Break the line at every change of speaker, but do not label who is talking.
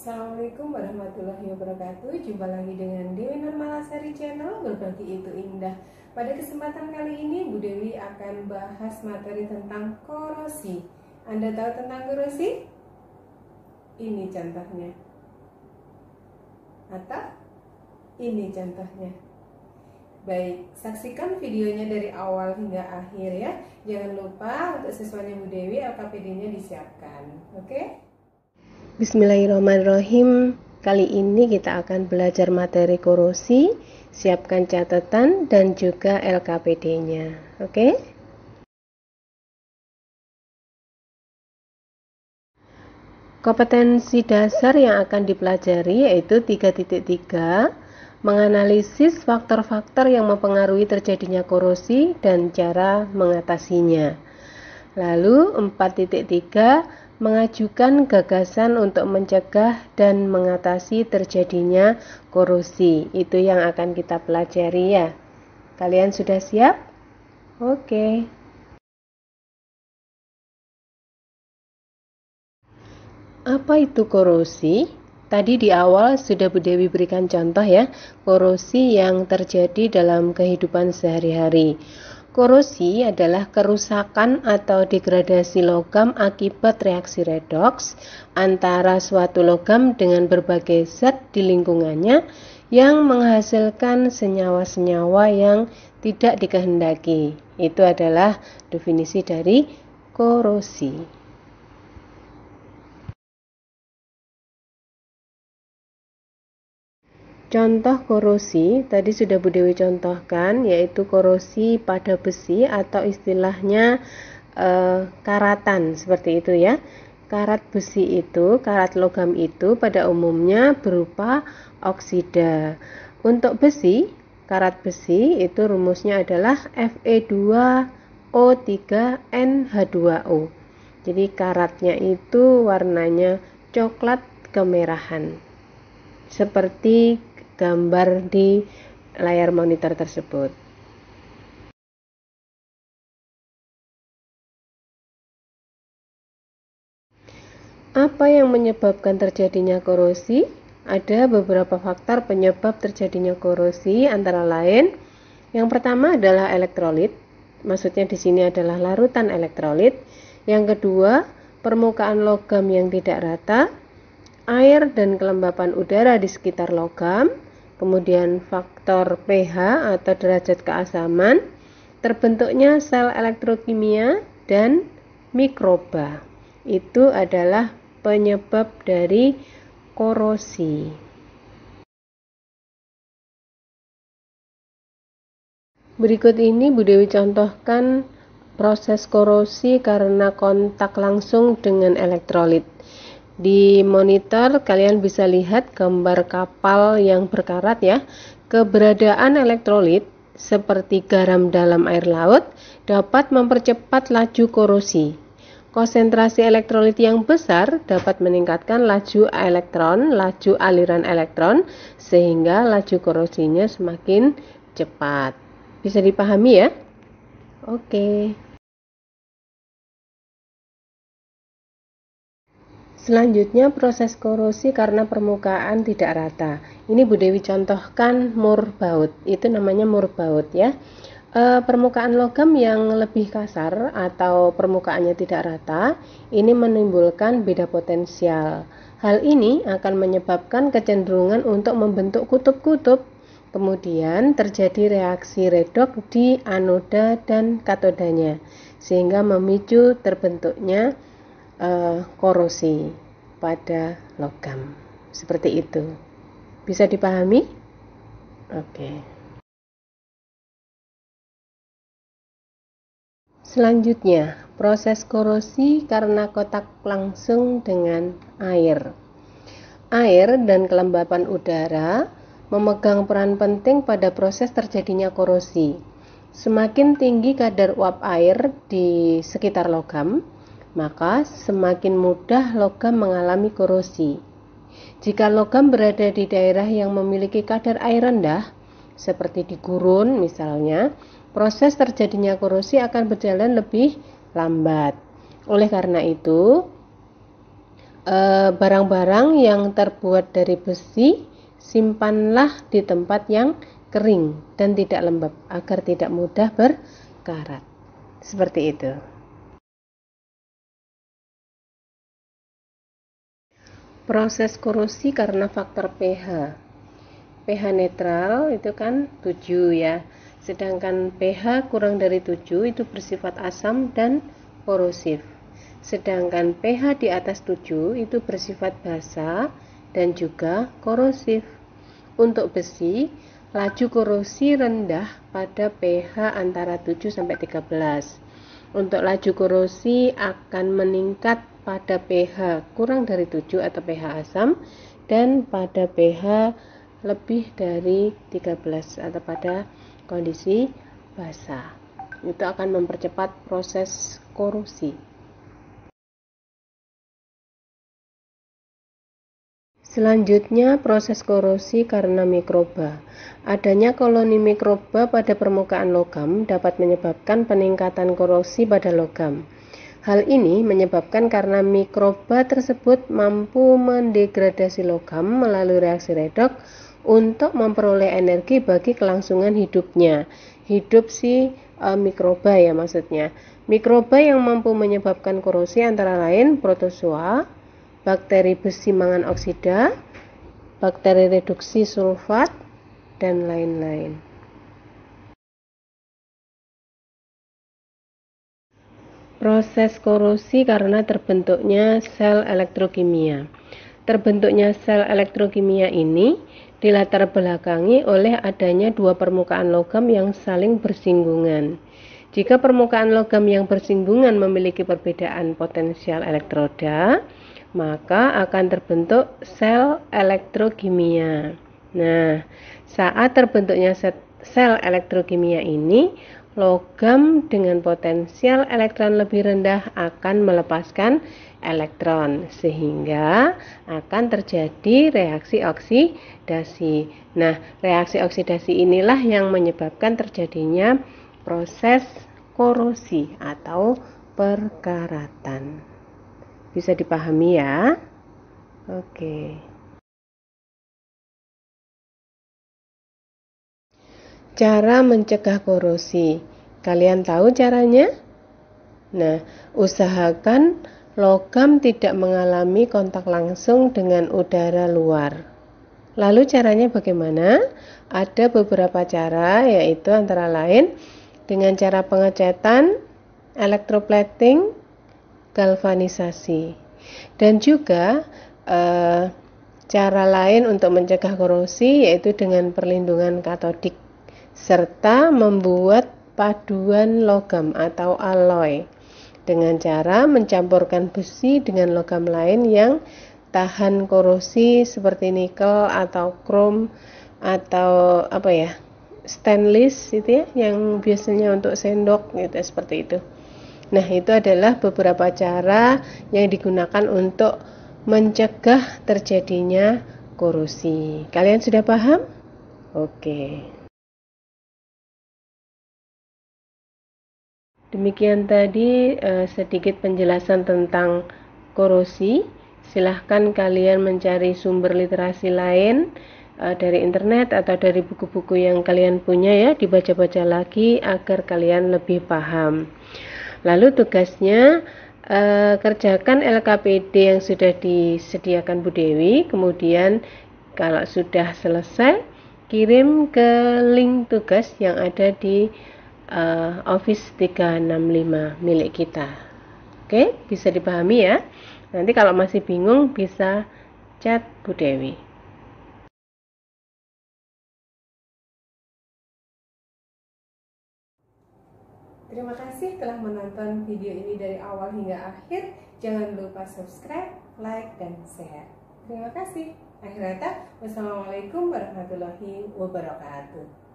Assalamualaikum warahmatullahi wabarakatuh. Jumpa lagi dengan Dewi Nurmalasari Channel Berbagi Itu Indah. Pada kesempatan kali ini Bu Dewi akan bahas materi tentang korosi. Anda tahu tentang korosi? Ini contohnya. Atau ini contohnya. Baik, saksikan videonya dari awal hingga akhir ya. Jangan lupa untuk siswanya Bu Dewi LKPD-nya disiapkan. Oke?
Bismillahirrahmanirrahim. Kali ini kita akan belajar materi korosi. Siapkan catatan dan juga LKPD-nya. Oke? Kompetensi dasar yang akan dipelajari yaitu 3.3, menganalisis faktor-faktor yang mempengaruhi terjadinya korosi dan cara mengatasinya. Lalu 4.3, mengajukan gagasan untuk mencegah dan mengatasi terjadinya korosi. Itu yang akan kita pelajari ya. Kalian sudah siap? Oke. Apa itu korosi? Tadi di awal sudah Bu Dewi berikan contoh ya, korosi yang terjadi dalam kehidupan sehari-hari. Korosi adalah kerusakan atau degradasi logam akibat reaksi redoks antara suatu logam dengan berbagai zat di lingkungannya yang menghasilkan senyawa-senyawa yang tidak dikehendaki. Itu adalah definisi dari korosi. Contoh korosi tadi sudah Bu Dewi contohkan, yaitu korosi pada besi atau istilahnya karatan, seperti itu ya. Karat besi itu, karat logam itu pada umumnya berupa oksida. Untuk besi, karat besi itu rumusnya adalah Fe2O3NH2O. Jadi karatnya itu warnanya coklat kemerahan, seperti gambar di layar monitor tersebut. Apa yang menyebabkan terjadinya korosi? Ada beberapa faktor penyebab terjadinya korosi, antara lain yang pertama adalah elektrolit. Maksudnya di sini adalah larutan elektrolit. Yang kedua, permukaan logam yang tidak rata, air dan kelembapan udara di sekitar logam, kemudian faktor pH atau derajat keasaman, terbentuknya sel elektrokimia, dan mikroba. Itu adalah penyebab dari korosi. Berikut ini Bu Dewi contohkan proses korosi karena kontak langsung dengan elektrolit. Di monitor kalian bisa lihat gambar kapal yang berkarat ya. Keberadaan elektrolit seperti garam dalam air laut dapat mempercepat laju korosi. Konsentrasi elektrolit yang besar dapat meningkatkan laju elektron, laju aliran elektron, sehingga laju korosinya semakin cepat. Bisa dipahami ya? Oke. Selanjutnya proses korosi karena permukaan tidak rata. Ini Bu Dewi contohkan mur baut. Itu namanya mur baut ya. Permukaan logam yang lebih kasar atau permukaannya tidak rata, ini menimbulkan beda potensial. Hal ini akan menyebabkan kecenderungan untuk membentuk kutub-kutub. Kemudian terjadi reaksi redoks di anoda dan katodanya, sehingga memicu terbentuknya korosi pada logam. Seperti itu. Bisa dipahami? Oke. Selanjutnya, proses korosi karena kontak langsung dengan air. Air dan kelembapan udara memegang peran penting pada proses terjadinya korosi. Semakin tinggi kadar uap air di sekitar logam, maka semakin mudah logam mengalami korosi. Jika logam berada di daerah yang memiliki kadar air rendah, seperti di gurun misalnya, proses terjadinya korosi akan berjalan lebih lambat. Oleh karena itu, barang-barang yang terbuat dari besi simpanlah di tempat yang kering dan tidak lembab agar tidak mudah berkarat. Seperti itu. Proses korosi karena faktor pH. pH netral itu kan 7 ya. Sedangkan pH kurang dari 7 itu bersifat asam dan korosif. Sedangkan pH di atas 7 itu bersifat basa dan juga korosif. Untuk besi, laju korosi rendah pada pH antara 7 sampai 13. Untuk laju korosi akan meningkat pada pH kurang dari 7 atau pH asam dan pada pH lebih dari 13 atau pada kondisi basah. Itu akan mempercepat proses korosi. Selanjutnya, proses korosi karena mikroba. Adanya koloni mikroba pada permukaan logam dapat menyebabkan peningkatan korosi pada logam. Hal ini menyebabkan karena mikroba tersebut mampu mendegradasi logam melalui reaksi redoks untuk memperoleh energi bagi kelangsungan hidupnya. Hidup si mikroba ya maksudnya. Mikroba yang mampu menyebabkan korosi antara lain protozoa, bakteri besi mangan oksida, bakteri reduksi sulfat, dan lain-lain. Proses korosi karena terbentuknya sel elektrokimia. Terbentuknya sel elektrokimia ini dilatar belakangi oleh adanya dua permukaan logam yang saling bersinggungan. Jika permukaan logam yang bersinggungan memiliki perbedaan potensial elektroda, maka akan terbentuk sel elektrokimia. Nah, saat terbentuknya sel elektrokimia ini, logam dengan potensial elektron lebih rendah akan melepaskan elektron sehingga akan terjadi reaksi oksidasi. Nah, reaksi oksidasi inilah yang menyebabkan terjadinya proses korosi atau perkaratan. Bisa dipahami ya? Oke. Cara mencegah korosi. Kalian tahu caranya? Nah, usahakan logam tidak mengalami kontak langsung dengan udara luar. Lalu caranya bagaimana? Ada beberapa cara, yaitu antara lain dengan cara pengecatan, elektroplating, galvanisasi. Dan juga cara lain untuk mencegah korosi yaitu dengan perlindungan katodik serta membuat paduan logam atau alloy dengan cara mencampurkan besi dengan logam lain yang tahan korosi seperti nikel atau krom atau stainless itu ya, yang biasanya untuk sendok gitu seperti itu. Nah, itu adalah beberapa cara yang digunakan untuk mencegah terjadinya korosi. Kalian sudah paham? Oke. Demikian tadi sedikit penjelasan tentang korosi. Silahkan kalian mencari sumber literasi lain dari internet atau dari buku-buku yang kalian punya ya, dibaca-baca lagi agar kalian lebih paham. Lalu tugasnya kerjakan LKPD yang sudah disediakan Bu Dewi, kemudian kalau sudah selesai kirim ke link tugas yang ada di Office 365 milik kita. Oke, bisa dipahami ya. Nanti kalau masih bingung bisa chat Bu Dewi.
Terima kasih telah menonton video ini dari awal hingga akhir. Jangan lupa subscribe, like, dan share. Terima kasih. Akhir kata, wassalamualaikum warahmatullahi wabarakatuh.